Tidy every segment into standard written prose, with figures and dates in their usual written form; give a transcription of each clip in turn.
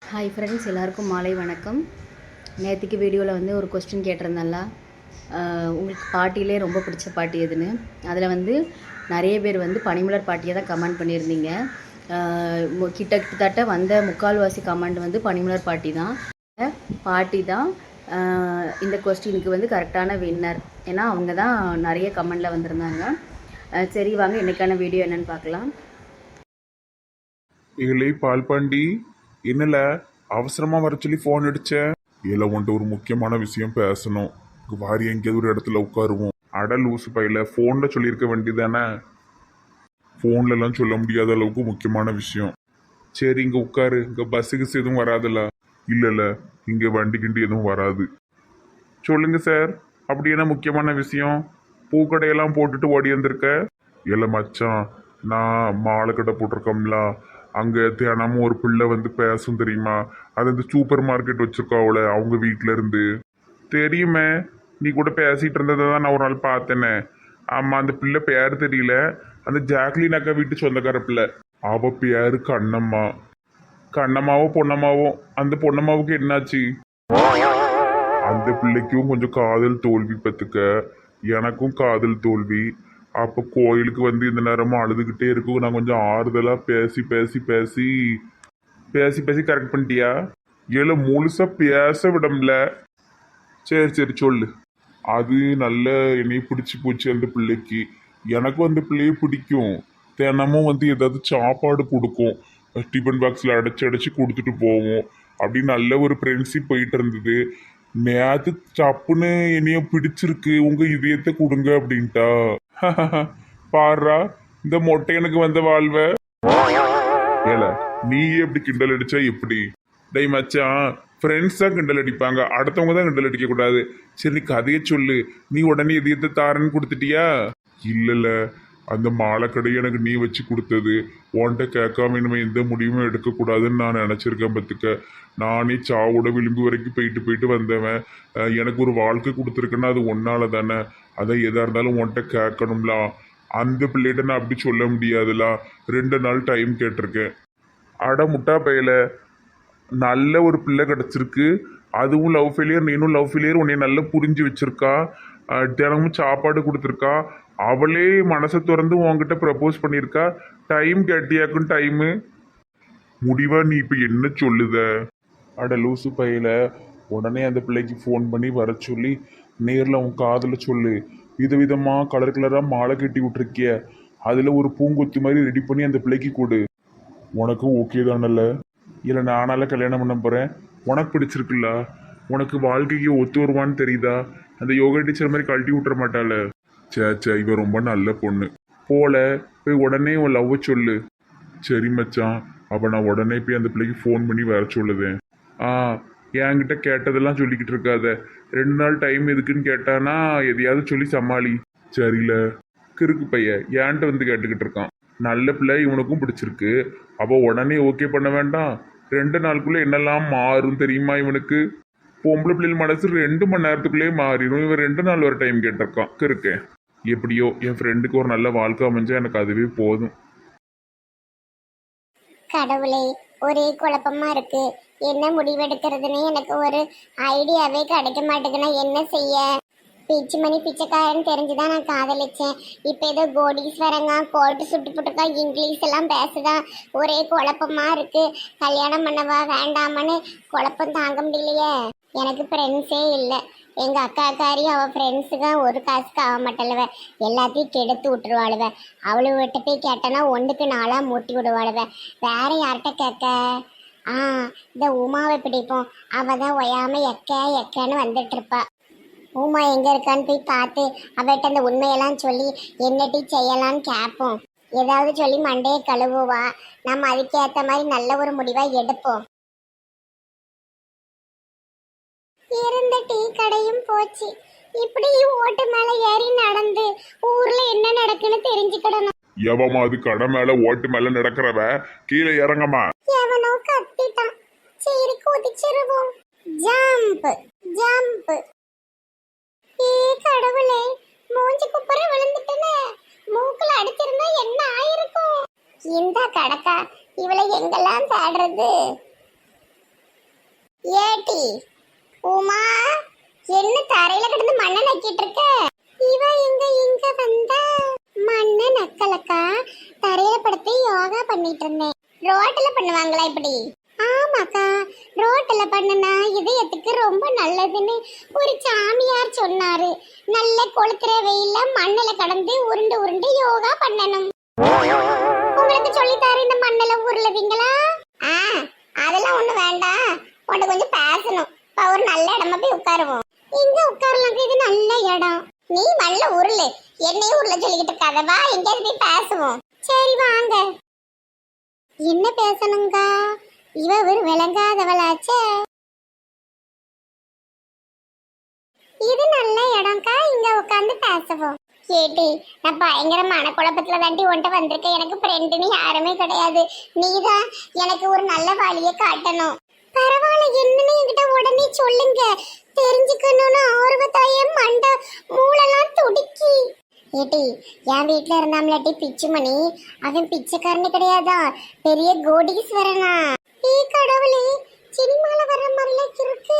Hi friends, எல்லாருக்கும் மாலை வணக்கம். நேற்றுக்கு வீடியோவில் வந்து ஒரு கொஸ்டின் கேட்டிருந்தேன்ல, உங்களுக்கு பாட்டிலே ரொம்ப பிடிச்ச பாட்டி எதுன்னு. அதில் வந்து நிறைய பேர் வந்து பனிமலர் பாட்டியை தான் கமெண்ட் பண்ணியிருந்தீங்க. கிட்டத்தட்ட வந்த முக்கால்வாசி கமெண்ட் வந்து பனிமலர் பாட்டி தான். இந்த கொஸ்டினுக்கு வந்து கரெக்டான வின்னர். ஏன்னா அவங்க தான் நிறைய கமெண்டில் வந்திருந்தாங்க. சரி வாங்க இன்றைக்கான வீடியோ என்னென்னு பார்க்கலாம். ஏழை பால்பாண்டி என்னல அவசரமா வர சொல்லி போன் அடிச்சேன். ஏல உன்ட்டு ஒரு முக்கியமான விஷயம் பேசணும். வாரி எங்கேயாவது ஒரு இடத்துல உட்காருவோம். அட லூசு பையில போன்ல சொல்லியிருக்க வேண்டியதானே. போன்ல எல்லாம் சொல்ல முடியாத அளவுக்கு முக்கியமான விஷயம். சரி இங்க உட்காரு. இங்க பஸ்ஸுக்கு எதுவும் வராதுல்ல? இல்ல இங்க வண்டி கிண்டி எதுவும் வராது. சொல்லுங்க சார், அப்படி என்ன முக்கியமான விஷயம்? பூக்கடையெல்லாம் போட்டுட்டு ஓடி வந்திருக்க? இல்ல மச்சான், நான் மாலை கடை போட்டிருக்கோம்ல, அங்கே தினமும் ஒரு பிள்ளை வந்து பேசும் தெரியுமா? அது அந்த சூப்பர் மார்க்கெட் வச்சிருக்காவுல, அவங்க வீட்டில இருந்து. தெரியுமே, நீ கூட பேசிட்டு இருந்ததை தான் நான் ஒரு நாள் பார்த்தேனே. ஆமாம், அந்த பிள்ளை பேர் தெரியல. அந்த ஜாக்லின் அக்கா வீட்டு சொந்தக்கார பிள்ளை. அவ பேரு கண்ணம்மா. கண்ணம்மாவோ பொன்னம்மாவோ? அந்த பொன்னம்மாவுக்கு என்னாச்சு? அந்த பிள்ளைக்கும் கொஞ்சம் காதல் தோல்வி பத்துக்க. எனக்கும் காதல் தோல்வி. அப்போ கோயிலுக்கு வந்து இந்த நேரமும் அழுதுகிட்டே இருக்கும். நான் கொஞ்சம் ஆறுதலாக பேசி பேசி பேசி பேசி பேசி கரெக்ட் பண்ணிட்டியா? ஏல முழுசா பேச விடம்ல. சரி சரி சொல்லு. அது நல்ல என்னைய பிடிச்சி போச்சு அந்த பிள்ளைக்கு. எனக்கும் அந்த பிள்ளைய பிடிக்கும். தினமும் வந்து ஏதாவது சாப்பாடு கொடுக்கும். டிஃபன் பாக்ஸில் அடைச்சி அடைச்சி கொடுத்துட்டு போவோம். அப்படி நல்ல ஒரு ஃப்ரெண்ட்ஷிப் போயிட்டு இருந்தது. நேத்து சப்புன்னு என்னைய பிடிச்சிருக்கு, உங்க இதயத்தை கொடுங்க அப்படின்ட்டா. பாடுறா, இந்த மொட்டை எனக்கு வந்த வாழ்வ. ஏல நீயே எப்படி கிண்டல் அடிச்சா எப்படி? டை மச்சான், ஃப்ரெண்ட்ஸ் தான் கிண்டல் அடிப்பாங்க, அடுத்தவங்க தான் கிண்டல் அடிக்க கூடாது. சரி நீ கதையை சொல்லு. நீ உடனே இதயத்தை தாரன்னு கொடுத்துட்டியா? இல்லல, அந்த மாலை கடையை எனக்கு நீ வச்சு கொடுத்தது. உன்கிட்ட கேட்காம இனிமே எந்த முடிவும் எடுக்கக்கூடாதுன்னு நான் நினச்சிருக்கேன் பத்துக்க. நானே சாவோட விளிம்பு வரைக்கும் போயிட்டு போயிட்டு வந்தவன். எனக்கு ஒரு வாழ்க்கை கொடுத்துருக்குன்னா அது ஒன்னால தானே. அதை எதா இருந்தாலும் உன்கிட்ட கேட்கணும்ல. அந்த பிள்ளைகிட்ட நான் அப்படி சொல்ல முடியாதுல. 2 நாள் டைம் கேட்டிருக்கேன். அட முட்டா பையல, நல்ல ஒரு பிள்ளை கிடச்சிருக்கு. அதுவும் லவ் ஃபெயிலியர், நீனும் லவ் ஃபெயிலியர். உன்னை நல்லா புரிஞ்சு வச்சிருக்கா. தினமும் சாப்பாடு கொடுத்துருக்கா. அவளே மனசை திறந்து உன்கிட்ட ப்ரப்போஸ் பண்ணியிருக்கா. டைம் கேட்டியாக்கும் டைமு. முடிவா நீ இப்போ என்ன சொல்லுத? அட லூசு பையில, உடனே அந்த பிள்ளைக்கு ஃபோன் பண்ணி வர சொல்லி நேரில் உன் காதில் சொல்லு. விதவிதமாக கலர் கலராக மாலை கட்டி விட்டுருக்கிய, அதில் ஒரு பூங்கொத்து மாதிரி ரெடி பண்ணி அந்த பிள்ளைக்கு கொடு. உனக்கும் ஓகே தானல்ல? இல்லை நானால கல்யாணம் பண்ண போகிறேன். உனக்கு பிடிச்சிருக்குல்ல? உனக்கு வாழ்க்கைக்கு ஒத்து வருவான்னு தெரியுதா? அந்த யோகா டீச்சர் மாதிரி கழட்டி விட்டுற மாட்டாள? சே இவ ரொம்ப நல்ல பொண்ணு போல. போய் உடனே உன் லவ்வை சொல்லு. சரி மச்சான், அப்போ நான் உடனே போய் அந்த பிள்ளைக்கு ஃபோன் பண்ணி வர சொல்லுதேன். என்கிட்ட கேட்டதெல்லாம் சொல்லிக்கிட்டு இருக்காத. 2 நாள் டைம் எதுக்குன்னு கேட்டானா எதையாவது சொல்லி சமாளி. சரியில்ல, கிறுக்கு பைய ஏன்ட்ட வந்து கேட்டுக்கிட்டு இருக்கான். நல்ல பிள்ளை, இவனுக்கும் பிடிச்சிருக்கு. அப்போ உடனே ஓகே பண்ண வேண்டாம். 2 நாளுக்குள்ள என்னெல்லாம் மாறும் தெரியுமா இவனுக்கு? பொம்பளை பிள்ளைகள் மனசு 2 மணி நேரத்துக்குள்ளேயே மாறிடும். இவன் 2 நாள் ஒரு டைம் கேட்டிருக்கான். கிறுக்கேன். எப்படியோ என் ஃப்ரெண்டுக்கு ஒரு நல்ல வாழ்க்கை அமைஞ்சா எனக்கு அதுவே போதும். கடவுளே, ஒரே குழப்பமா இருக்கு. என்ன முடிவெடுக்கிறதுன்னு எனக்கு ஒரு ஐடியாவே கிடைக்க மாட்டேங்குதுன்னா என்ன செய்ய? பிச்சு மணி பிச்சைக்காரன்னு தெரிஞ்சுதான் நான் காதலிச்சேன். இப்போ ஏதோ கோடீஸ்வரங்க கோல்ட்டு சுட்டு போட்டுக்கா, இங்கிலீஷ் எல்லாம் பேசுதா. ஒரே குழப்பமா இருக்கு. கல்யாணம் பண்ணவா வேண்டாமான்னு குழப்பம் தாங்க முடியலையே. எனக்கு ஃப்ரெண்ட்ஸே இல்லை. எங்கள் அக்காக்காரி அவள் ஃப்ரெண்ட்ஸுக்கு ஒரு காசுக்கு ஆக மாட்டேழுவ. எல்லாத்தையும் கெடுத்து விட்டுருவாளுவ. அவளை விட்டு போய் கேட்டனா 1க்கு 4 மூட்டி விடுவாளுவ. வேற யார்கிட்ட கேட்க? இந்த உமாவை பிடிப்போம். அவள் தான் ஒயாம எக்கன்னு வந்துட்டு இருப்பா. உமா எங்கே இருக்கான்னு போய் பார்த்து அவட்ட அந்த உண்மையெல்லாம் சொல்லி என்னட்டி செய்யலான்னு கேட்போம். ஏதாவது சொல்லி மண்டையை கழுவுவா. நம்ம அதுக்கேற்ற மாதிரி நல்ல ஒரு முடிவாக எடுப்போம். இருந்த டீ கடையும் போச்சு. இப்படி ஓட்டு மேல ஏறி நடந்து ஊர்ல என்ன நடக்குன்னு தெரிஞ்சுக்கிடணும். எவமா அது கடை மேல ஓட்டு மேல நடக்கிறவ? கீழே இறங்கம்மா. எவனோ கத்திட்டான். சரி குதிச்சிருவோம். Jump jump. ஏ கடவுளே, மூஞ்சி குப்புற விழுந்துட்டனே. மூக்குல அடிச்சிருந்தா என்ன ஆயிருக்கும்? இந்த கடக்கா, இவளை எங்கெல்லாம் தேடுறது? ஏட்டி உமா, என்ன தரையில கிடந்து மண்ணை நக்கிட்டு இருக்க? இவ இங்க வந்தா மண்ணை நக்கலக்கா. தரையில படுத்து யோகா பண்ணிட்டு இருந்தேன். ரோட்ல பண்ணுவாங்களா இப்படி? ஆமாக்கா, ரோட்ல பண்ணுனா இதயத்துக்கு ரொம்ப நல்லதுன்னு ஒரு சாமியார் சொன்னாரு. நல்ல கொளுத்துற வெயில்ல மண்ணுல கடந்து உருண்டு உருண்டு யோகா பண்ணணும். உங்களுக்கு சொல்லித்தாரு இந்த மண்ணுல உருளுவீங்களா? அதெல்லாம் ஒண்ணு வேண்டாம். உன்கிட்ட கொஞ்சம் பேசணும். ஒரு நல்ல இடமா போய் உட்காருவோம். இங்க உட்காரலாம், இது நல்ல இடம். நீ நல்ல உருளு, என்னையும் உருள சொல்லிக்கிட்டு இருக்காதவா, எங்கேயாவது போய் பேசுவோம். சரி வாங்க. என்ன பேசணுங்க? இவ ஒரு விளங்காதவளாச்சே. இது நல்ல இடம்க்கா, இங்க உட்காந்து பேசுவோம். கேட்டி, நான் பயங்கர மனக்குழப்பத்துல தாண்டி உன்ட்ட வந்திருக்கேன். எனக்கு ஃப்ரெண்டுன்னு யாருமே கிடையாது. நீதான் எனக்கு ஒரு நல்ல வழியை காட்டணும். பரவாயில்ல, என்னன்னு என்கிட்ட உடனே சொல்லுங்க. தெரிஞ்சுக்கணும்னு ஆர்வத்தாயே மண்ட மூளெல்லாம் துடிக்கி. ஏட்டி, என் வீட்டுல இருந்தாமலாட்டி பிச்சுமணி, அவன் பிச்சைக்காரனு கிடையாதா, பெரிய கோடீஸ்வரனா. கடவுளே, சினிமால வர்ற மாதிரிலாம் இருக்கு.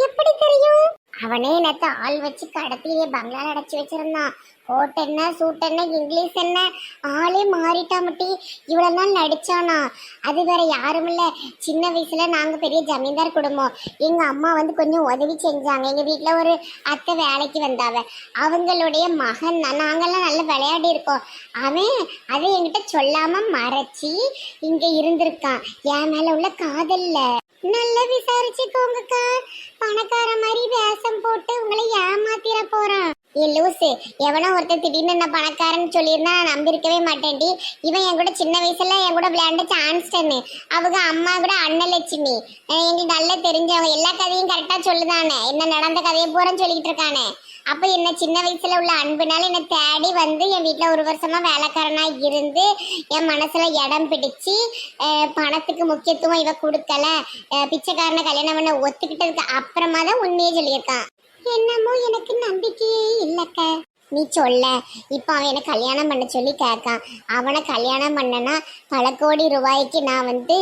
எப்படி தெரியும்? அவனே நேத்து ஆள் வச்சு கடத்தியே பங்களால அடைச்சு வச்சிருந்தான். கோட் என்ன, சூட் என்ன, இங்கிலீஷ் என்ன, ஆளே மாறிட்டா மட்டி. இவ்வளவு நாள் நடிச்சானா. அது வேற யாரும் இல்ல, சின்ன வயசுல நாங்க பெரிய ஜமீன்தார் குடும்பம். எங்க அம்மா வந்து கொஞ்சம் உதவி செஞ்சாங்க. எங்க வீட்டுல ஒரு அத்தை வேலைக்கு வந்தாவ, அவங்களுடைய மகன் தான். நாங்கெல்லாம் நல்லா விளையாடி இருக்கோம். அவன் அதை என்கிட்ட சொல்லாம மறைச்சி இங்க இருந்திருக்கான். என் மேல உள்ள காதல்ல. நல்லா விசாரிச்சுக்கோங்கக்கா. பணக்கார மாதிரி வேஷம் போட்டு உங்களை ஏமாத்திர போறான். லூசு, எவனோ ஒருத்தர் திடீர்னு என்ன பணக்காரன்னு சொல்லியிருந்தா நான் நம்பியிருக்கவே மாட்டேன்டி. இவன் என் கூட சின்ன வயசுல என் கூட விளையாண்ட சான்ஸ்டன்னு. அவங்க அம்மா கூட அன்னலட்சுமி, எங்களுக்கு நல்லா தெரிஞ்சவங்க. எல்லா கதையும் கரெக்டா சொல்லுதானே, என்ன நடந்த கதையை பூரா சொல்லிட்டு இருக்கானே. அப்ப என்ன சின்ன வயசுல உள்ள அன்புனால என்னை தேடி வந்து என் வீட்டுல ஒரு வருஷமா வேலைக்காரனா இருந்து என் மனசுல இடம் பிடிச்சு பணத்துக்கு முக்கியத்துவம் இவ கொடுக்கல, பிச்சைக்காரனை கல்யாணம் பண்ண ஒத்துக்கிட்டதுக்கு அப்புறமா தான் உண்மையே சொல்லியிருக்கான். என்னமோ எனக்கு நம்பிக்கையே இல்லக்க. நீ சொல்ல. இப்ப அவன் என்ன கல்யாணம் பண்ண சொல்லி கேட்கான். அவனை கல்யாணம் பண்ணனா பல கோடி ரூபாய்க்கு நான் வந்து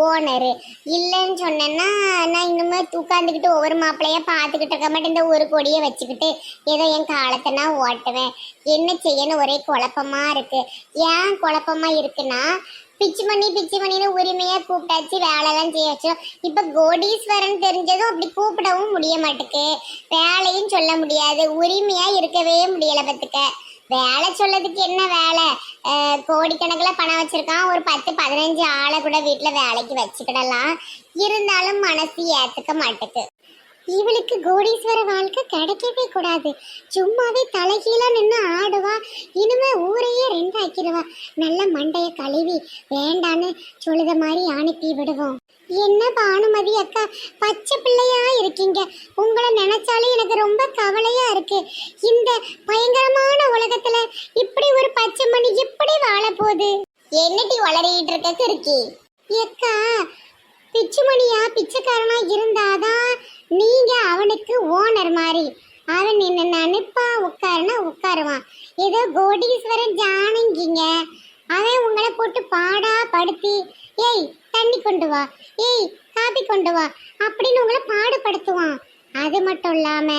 ஓனரு. இல்லைன்னு சொன்னேன்னா நான் இன்னுமே உட்காந்துக்கிட்டு ஒவ்வொரு மாப்பிள்ளையா பார்த்துக்கிட்டு இருக்க மாட்டேன். இந்த ஒரு கோடியை வச்சுக்கிட்டு ஏதோ என் காலத்தை நான் ஓட்டுவேன். என்ன செய்யணும் ஒரே குழப்பமா இருக்கு. ஏன் குழப்பமா இருக்குன்னா, பிச்சுமணின்னு உரிமையா கூப்பிட்டாச்சு, வேலையெல்லாம் செய்ய வச்சோம். இப்ப கோடீஸ்வரன் தெரிஞ்சதும் அப்படி கூப்பிடவும் முடிய மாட்டுக்கு, வேலையும் சொல்ல முடியாது, உரிமையா இருக்கவே முடியல. பத்துக்க வேலை சொல்லதுக்கு என்ன வேலை? கோடிக்கணக்கில் பணம் வச்சிருக்கான். ஒரு 10-15 ஆளை கூட வீட்டுல வேலைக்கு வச்சுக்கிடலாம். இருந்தாலும் மனசு ஏத்துக்க மாட்டுக்கு. இவளுக்கு கோடீஸ்வர வாழ்க்கை கிடைக்கவே கூடாது. சும்மாவே தலைகீழா நின்று ஆடுவா. இனிமே ஊரையே ரெண்டாக்கிடுவா. நல்ல மண்டைய கழுவி வேண்டான்னு சொல்லுத மாதிரி அனுப்பி விடுவோம். என்ன பானுமதி அக்கா, பச்சை பிள்ளையா இருக்கீங்க. உங்களை நினைச்சாலே எனக்கு ரொம்ப கவலையா இருக்கு. இந்த பயங்கரமான உலகத்துல இப்படி ஒரு பச்சை மணி எப்படி வாழ போகுது? என்னடி வளரிட்டு இருக்க இருக்கி அக்கா? பிச்சுமணியா பிச்சைக்காரனா இருந்தாதான் நீங்க அவனுக்கு ஓனர் மாதிரி. அவன் என்ன நினைப்பா உட்காருனா உட்காருவான். ஏதோ கோடீஸ்வரன் ஜானங்கிங்க. அவன் உங்களை போட்டு பாடா படுத்தி, ஏய் தண்ணி கொண்டு வா, ஏய் காபி கொண்டு வா அப்படின்னு உங்களை பாடுபடுத்துவான். அது மட்டும் இல்லாம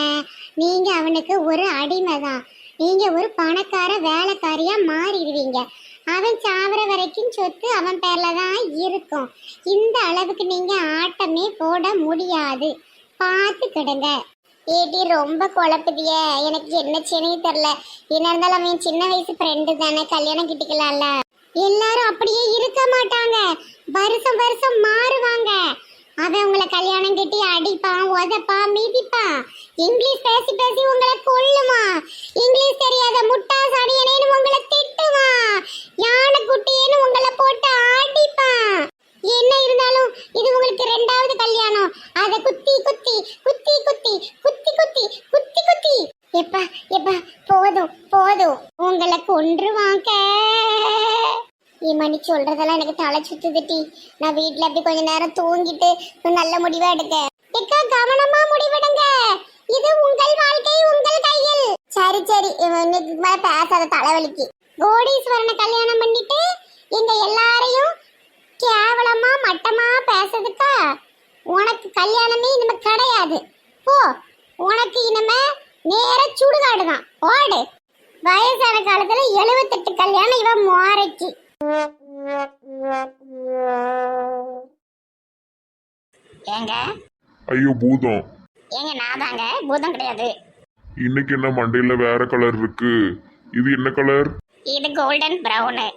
நீங்க அவனுக்கு ஒரு அடிமை தான். நீங்க ஒரு பணக்கார வேலைக்காரியா மாறிடுவீங்க. அவன் சாவர வரைக்கும் சொத்து அவன் பேர்ல தான் இருக்கும். இந்த அளவுக்கு நீங்க ஆட்டமே போட முடியாது. பார்த்து கிடுங்க. ஏடி ரொம்ப குழப்புதிய, எனக்கு என்ன செய்யனே தெரியல. என்ன இருந்தாலும் அவன் சின்ன வயசு ஃப்ரெண்டு தானே, கல்யாணம் கிட்டிக்கலாம்ல. எல்லாரும் அப்படியே இருக்க மாட்டாங்க, வருஷம் வருஷம் மாறுவாங்க. அவன் உங்களை கல்யாணம் கட்டி அடிப்பான், உதப்பான், மிதிப்பான். இங்கிலீஷ் பேசி பேசி உங்களை கொல்லுமா. இங்கிலீஷ் தெரியாத முட்டா சனியனேன்னு உங்களை திட்டுவான். யானை குட்டியேன்னு உங்களை போட்டு அடிப்பான். என்ன இருந்தாலும் இது உங்களுக்கு 2வது கல்யாணம். அதை குத்தி குத்தி குத்தி குத்தி குத்தி குத்தி குத்தி குத்தி எப்பா எப்பா போதும் போதும், உங்களை கொன்றுவாங்க. மணி சொல்றதெல்லாம் எனக்கு தலை சுத்துதுட்டி. நான் வீட்டுல அப்படி கொஞ்ச நேரம் தூங்கிட்டு நல்ல முடிவா எடுக்க. எக்கா கவனமா முடிவெடுங்க. இது உங்கள் வாழ்க்கை உங்கள் கையில். சரி சரி, இன்னைக்கு மேல பேசாத, தலைவலிக்கு. கோடீஸ்வரனை கல்யாணம் பண்ணிட்டு எங்க எல்லாரையும் கேவலமா மட்டமா பேசுறதுக்கா உனக்கு கல்யாணமே இனிமே கிடையாது. போ, உனக்கு இனிமே நேர சுடுகாடு தான். ஓடு. வயசான காலத்துல 78 கல்யாணம் இவன் மாறைக்கு. ஏங்க ஐயோ பூதம், ஏங்க நான் தாங்க பூதம் கிடையாது. இன்னைக்கு என்ன மண்டையில வேற கலர் இருக்கு? இது என்ன கலர்? இது கோல்டன் பிரவுனு.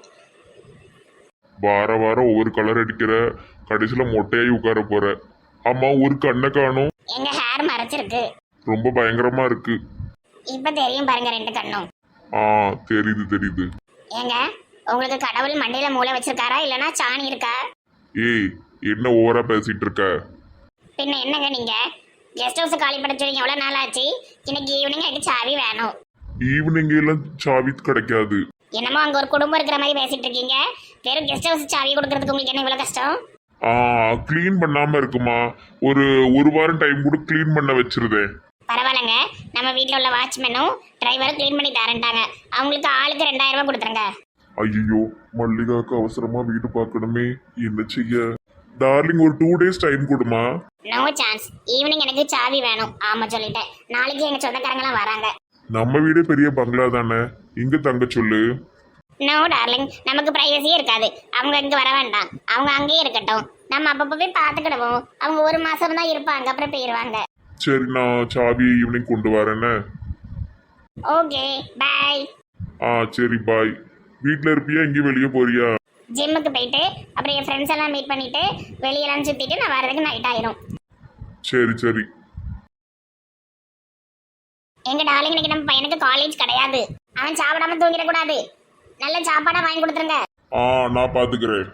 வார வாரம் ஒவ்வொரு கலர் அடிக்கிற, கடைசியில மொட்டையாகி உட்கார போற. ஆமா, ஒரு கண்ணை காணும். எங்க ஹேர் மறைச்சிருக்கு. ரொம்ப பயங்கரமா இருக்கு. இப்ப தெரியும் பாருங்க 2 கண்ணும். ஆ, தெரியுது தெரியுது. ஏங்க உங்களுக்கு கடவுள் மண்டையில மூளை வச்சிருக்காரா இல்லனா சாணி இருக்கா? ஏய், என்ன ஓவரா பேசிட்டு இருக்க? பின்ன என்னங்க நீங்க கெஸ்ட் ஹவுஸ் காலி பண்ண சொல்லி எவ்வளவு நாள் ஆச்சு? இன்னைக்கு ஈவினிங் எனக்கு சாவி வேணும். ஈவினிங் எல்லாம் சாவி கிடைக்காது. என்னமோ அங்க ஒரு குடும்பம் இருக்கிற மாதிரி பேசிட்டு இருக்கீங்க. வெறும் கெஸ்ட் ஹவுஸ் சாவி கொடுக்கறதுக்கு உங்களுக்கு என்ன இவ்வளவு கஷ்டம்? க்ளீன் பண்ணாம இருக்குமா? ஒரு வாரம் டைம் கூட க்ளீன் பண்ண வச்சிருதேன். பரவாயில்லைங்க, நம்ம வீட்டில் உள்ள வாட்ச்மேனும் டிரைவரும் க்ளீன் பண்ணி தரேன்ட்டாங்க. அவங்களுக்கு ஆளுக்கு 2000 ரூபாய் கொடுத்துருங்க. ஐயோ, மல்லிகாக்கு அவசரமா வீடு பார்க்கணுமே, என்ன செய்ய? டார்லிங், ஒரு 2 days டைம் கொடுமா. No chance. ஈவினிங் எனக்கு சாவி வேணும். ஆமா சொல்லிட்டேன். நாளைக்கு எங்க சொந்தக்காரங்களாம் வராங்க. நம்ம வீடே பெரிய பங்களா தானே, இங்க தங்க சொல்லு. நோ டார்லிங், நமக்கு பிரைவசியே இருக்காது. அவங்க இங்க வர வேண்டாம், அவங்க அங்கேயே இருக்கட்டும். நம்ம அப்பப்போ போய் பார்த்துக்கிடுவோம். அவங்க 1 மாசம் தான் இருப்பாங்க, அப்புறம் போயிடுவாங்க. சரி, நான் சாவியை ஈவினிங் கொண்டு வரேன்னு. Okay bye. சரி பாய். வீட்டில் இருப்பியா, எங்கேயும் வெளியே போறியா? ஜிம்முக்கு போயிட்டு அப்புறம் என் ஃப்ரெண்ட்ஸ் எல்லாம் மீட் பண்ணிட்டு வெளியெல்லாம் சுத்திட்டு நான் வரதுக்கு நைட் ஆயிரும். சரி சரி. எங்க டார்லிங், இன்னைக்கு நம்ம பையனுக்கு காலேஜ் கிடையாது. அவன் சாப்பிடாம தூங்கிடக்கூடாது. நல்ல சாப்பாடா வாங்கி கொடுத்துருங்க. நான் பாத்துக்கிறேன்.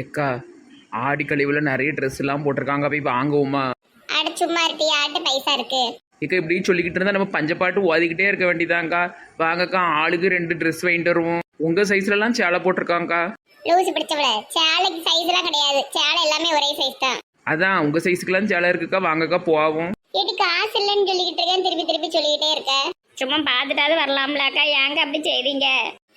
எக்கா, ஆடி கழிவுல நிறைய ட்ரெஸ் எல்லாம் போட்டிருக்காங்க, போய் வாங்குவோமா? அட சும்மா இருப்பி, ஆட்டு பைசா இருக்கு. இக்கா இப்படி சொல்லிக்கிட்டு இருந்தா நம்ம பஞ்சப்பாட்டு ஓதிக்கிட்டே இருக்க வேண்டியதாங்க்கா. வாங்கக்கா, ஆளுக்கு 2 ட்ரெஸ் வாங்கிட்டு வருவோம். உங்க சைஸ்ல எல்லாம் சேலை போட்டிருக்காங்கக்கா. லூசு பிடிச்சவள, சேலைக்கு சைஸ் எல்லாம் கிடையாது. சேலை எல்லாமே ஒரே சைஸ் தான். அதான் உங்க சைஸுக்கெல்லாம் சேலை இருக்குக்கா, வாங்கக்கா போவோம். ஏடி காசு இல்லைன்னு சொல்லிக்கிட்டு இருக்கேன், திருப்பி திருப்பி சொல்லிக்கிட்டே இருக்க. சும்மா பார்த்துட்டாவது வரலாம்லக்கா, ஏங்க அப்படி செய்வீங்க?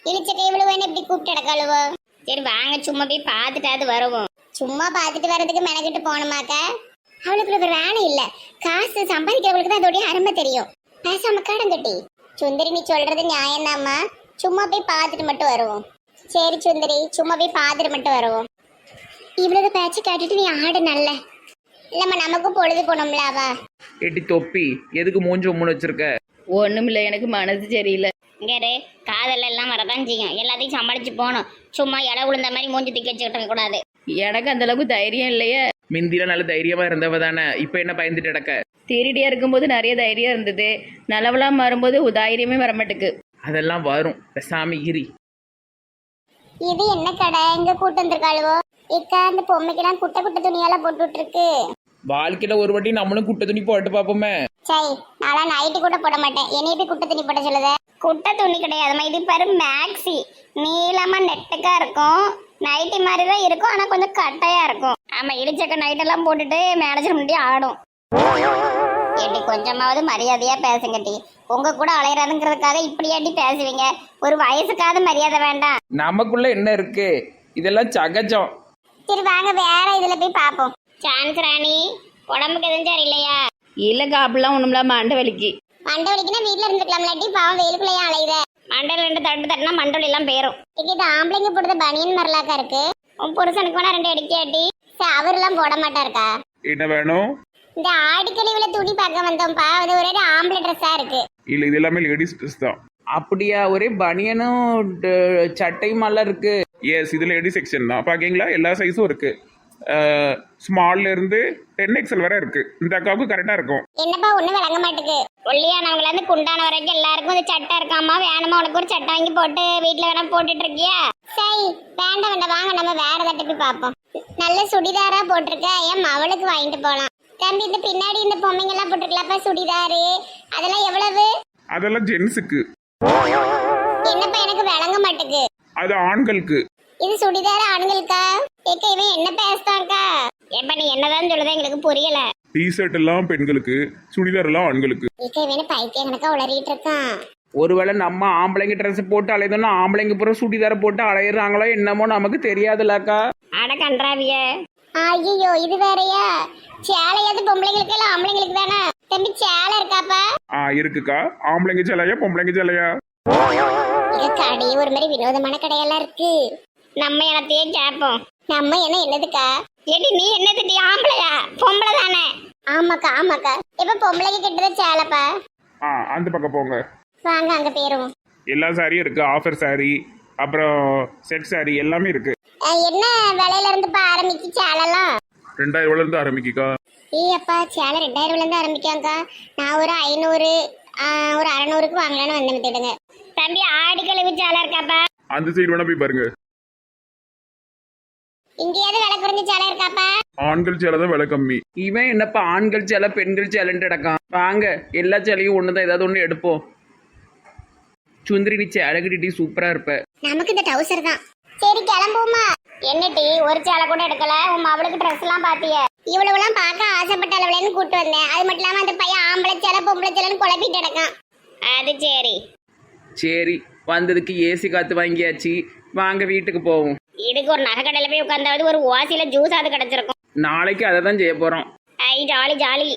இழிச்சக்கை இவ்வளவு இப்படி கூப்பிட்டு கிடக்காளுவோ? சரி வாங்க, சும்மா போய் பார்த்துட்டாவது வருவோம். சும்மா பார்த்துட்டு வர்றதுக்கு மெனக்கிட்டு போனோமாக்கா? அவளுக்கு ஒரு வேலை இல்ல. காசு சம்பாதிக்கிறவளுக்கு தான் அதோடைய அருமை தெரியும். பேசாம கடன் கட்டி. சுந்தரி, நீ சொல்றது நியாயம்தாம்மா. சும்மா போய் பார்த்துட்டு மட்டும் வருவோம். சரி சுந்தரி, சும்மா போய் பார்த்துட்டு மட்டும் வருவோம். இவ்வளவு பேச்சு கேட்டுட்டு நீ ஆடு நல்ல இல்லம்மா, நமக்கும் பொழுது போனோம்லாவா? எட்டி தொப்பி, எதுக்கு மூஞ்சி உம்முன்னு வச்சிருக்க? ஒன்றும் இல்லை, எனக்கு மனசு சரியில்லை. இங்கே காதல் எல்லாம் வரதான் செய்யும். எல்லாத்தையும் சமாளிச்சு போகணும். சும்மா இடம் விழுந்த மாதிரி மூஞ்சி தூக்கி வச்சுக்கிட்டு கூடாது. எனக்கு அந்த அளவுக்கு தைரியம் இல்லையே. மிந்தியில நல்ல தைரியமா இருந்தவ தானே, இப்ப என்ன பயந்துட்டு கிடக்க? திருடியா இருக்கும்போது நிறைய தைரியம் இருந்தது. நல்லவெல்லாம் வரும்போது தைரியமே வரமாட்டுக்கு. அதெல்லாம் வரும், பெசாமி இரி. இது என்ன கடை? எங்க கூட்டு வந்திருக்காளுவோ? இக்கா, அந்த பொம்மைக்கெல்லாம் குட்டை குட்டை துணியெல்லாம் போட்டுட்டு இருக்கு. வாழ்க்கையில ஒரு வாட்டி நம்மளும் குட்டை துணி போட்டு பாப்போமே. சரி, நாளா நைட்டு கூட போட மாட்டேன். என்னைய போய் குட்டை துணி போட சொல்லுத. குட்டை துணி கிடையாதுமா, இது பாரு மேக்ஸி. நீளமா நெட்டுக்கா இருக்கும். நைட்டி மாதிரி தான் இருக்கும், ஆனா கொஞ்சம் கட்டையா இருக்கும். ஆமா, இடிச்சக்க நைட்டெல்லாம் போட்டுட்டு மேனேஜர் முன்னாடி ஆடும். ஏட்டி கொஞ்சமாவது மரியாதையா பேசுங்கட்டி. உங்க கூட அலையறாதுங்கிறதுக்காக இப்படியாட்டி பேசுவீங்க? ஒரு வயசுக்காவது மரியாதை வேண்டாம்? நமக்குள்ள என்ன இருக்கு, இதெல்லாம் சகஜம். சரி வாங்க, வேற இதுல போய் பாப்போம். சான்ஸ் ராணி, உடம்புக்கு எதுவும் சரியில்லையா? இல்லைக்கா, அப்படிலாம் ஒன்றும் மண்டை வலிக்கு. மண்டை வலிக்குன்னா வீட்டுல இருந்துக்கலாம்லாட்டி, பாவம் வெயிலுக்குள்ளேயே அலையுத. மண்டல 2 தட்டு தட்டினா மண்டல் எல்லாம் பேரும். இது ஆம்பளைங்க போடுறது பனியன் மரலாக்கா இருக்கு. உன் புருஷனுக்கு வேணா 2 எடுக்கியாட்டி. அவரெல்லாம் போட மாட்டாருக்கா? என்ன வேணும்? இந்த ஆடிக்கழிவுல துணி பார்க்க வந்தோம்ப்பா. அது ஒரே ஆம்பளை ட்ரெஸ்ஸா இருக்கு. இல்ல, இது எல்லாமே லேடிஸ் ட்ரெஸ் தான். அப்படியா? ஒரே பனியனும் சட்டையும் எல்லாம் இருக்கு. எஸ், இது லேடி செக்ஷன் தான். பாக்கீங்களா, எல்லா சைஸும் இருக்கு. ஸ்மால்ல இருந்து 10XL வரை இருக்கு. இந்த அக்காவுக்கு கரெக்டா இருக்கும். என்னப்பா ஒண்ணு விளங்க மாட்டுக்கு. ஒல்லியானவங்கள இருந்து குண்டான வரைக்கும் எல்லாருக்கும் இந்த சட்டை இருக்காமா? வேணுமா உனக்கு ஒரு சட்டை வாங்கி போட்டு வீட்டுல வேணா போட்டுட்டு இருக்கியா? சரி வேண்டாம் வேண்டாம், வாங்க நம்ம வேற தட்டு போய் பார்ப்போம். நல்ல சுடிதாரா போட்டிருக்க, என் மவளுக்கு வாங்கிட்டு போலாம். தம்பி, இந்த பின்னாடி இந்த பொம்மைங்க எல்லாம் போட்டிருக்கலாப்பா சுடிதாரு, அதெல்லாம் எவ்வளவு? அதெல்லாம் ஜென்ஸுக்கு. என்னப்பா எனக்கு விளங்க மாட்டுக்கு. அது ஆண்களுக்கு. இது சுடிதார் ஆண்களுக்கா? ஏக்க இவன் என்ன பேசுறாங்கா? எப்ப நீ என்னதான் சொல்லுத எங்களுக்கு புரியல. டிஷர்ட் எல்லாம் பெண்களுக்கு, சுடிதார் எல்லாம் ஆண்களுக்கு. ஏக்க இவன் பைத்தியம் கணக்கா உளறிட்டு இருக்கான். ஒருவேளை நம்ம ஆம்பளைங்க ட்ரெஸ் போட்டு அலையதுன்னா ஆம்பளைங்க பூரா சுடிதார போட்டு அலையிறாங்களோ என்னமோ நமக்கு தெரியாதுலக்கா. அட கன்றாவிய, ஐயோ இது வேறயா? சேலையாவது பொம்பளைங்களுக்கு எல்லாம் ஆம்பளைங்களுக்கு தானே? தம்பி சேலை இருக்காப்பா? இருக்குக்கா. ஆம்பளைங்க சேலையா பொம்பளைங்க சேலையா? இங்க கடை ஒரு மாதிரி வினோதமான கடையெல்லாம் இருக்கு. நம்ம என்னத்தையே கேட்போம். நம்ம என்னதுக்கா? ஏடி நீ என்னது ஆம்பளையா பொம்பளை தானே? ஆமாக்கா ஆமாக்கா. இப்ப பொம்பளைக்கு கிட்டத சேலைப்பா. அந்த பக்கம் போங்க. வாங்க அங்க பேரும். எல்லா சாரியும் இருக்கு. ஆஃபர் சாரி, அப்புறம் செட் சாரி எல்லாமே இருக்கு. என்ன விலையில இருந்துப்பா ஆரம்பிச்சு சேலைலாம்? 2000 இருந்து ஆரம்பிக்கா. ஏப்பா சேலை 2000 இருந்து ஆரம்பிக்காங்கக்கா. நான் ஒரு 500 ஒரு 600க்கு வாங்கலான்னு வந்தேன் தேடுங்க. தம்பி ஆடி கழிவு சேலை இருக்காப்பா? அந்த சைடு வேணா போய் பாருங்க. இங்கேயாவது விலை குறைஞ்ச சேலை இருக்காப்பா? ஆண்கள் சேலை தான் விலை கம்மி. இவன் என்னப்பா ஆண்கள் சேலை பெண்கள் சேலைன்னு கிடக்கான். வாங்க எல்லா சேலையும் ஒண்ணுதான், ஏதாவது ஒண்ணு எடுப்போம். சுந்தரி நீ சேலை கட்டிட்டு சூப்பரா இருப்ப. நமக்கு இந்த டவுசர் தான். சரி கிளம்புமா. என்னடி ஒரு சேலை கூட எடுக்கல? உன் அவளுக்கு ட்ரெஸ் எல்லாம் பாத்திய? இவ்வளவுலாம் பார்க்க ஆசைப்பட்ட அளவுலன்னு கூட்டு வந்தேன். அது மட்டும் இல்லாம அந்த பையன் ஆம்பளை சேலை பொம்பளை சேலைன்னு குழப்பிட்டு கிடக்கான். அது சரி சரி, வந்ததுக்கு ஏசி காத்து வாங்கியாச்சு. வாங்க வீட்டுக்கு போவோம். இதுக்கு ஒரு நகை கடையில போய் உட்காந்தாவது ஒரு ஓசியில ஜூஸ் அது கிடைச்சிருக்கும். நாளைக்கு அதை தான் செய்ய போறோம். ஐ ஜாலி ஜாலி.